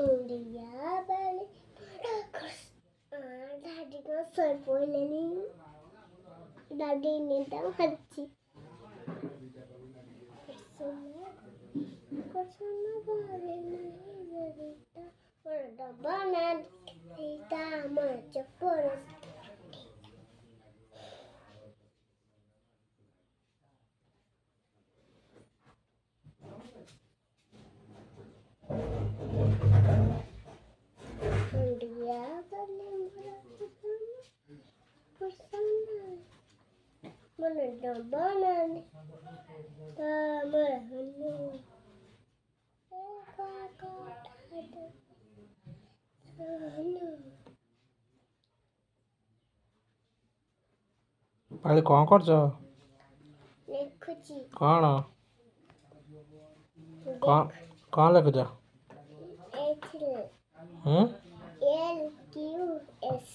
India Valley. Daddy got surfing. Daddy need a hachi. Persona vale nahi verita. Banana ita much forest. India Valley. Persona. Banana banana. ପାଳି କ'ଣ କରୁଛ? ଲେଖୁଛି କ'ଣ କ'ଣ ଲେଖୁଛ? ହୁଁ LQS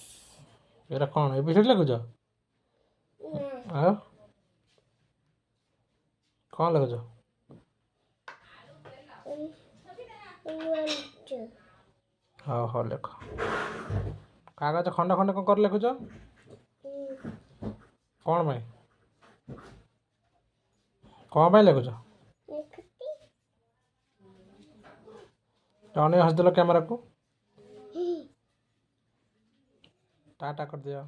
ଏଇଟା କ'ଣ ଏବିସିଡି ଲେଖୁଛ? ଆଉ କ'ଣ ଲେଖୁଛ? ହଉ ହଉ ଲେଖ। କାଗଜ ଖଣ୍ଡ ଖଣ୍ଡ କ'ଣ କରି ଲେଖୁଛ? କ'ଣ ପାଇଁ ଲେଖୁଛ? ଅନେକ ହସିଦେଲ କ୍ୟାମେରାକୁ। ଟାଟା କରିଦିଅ।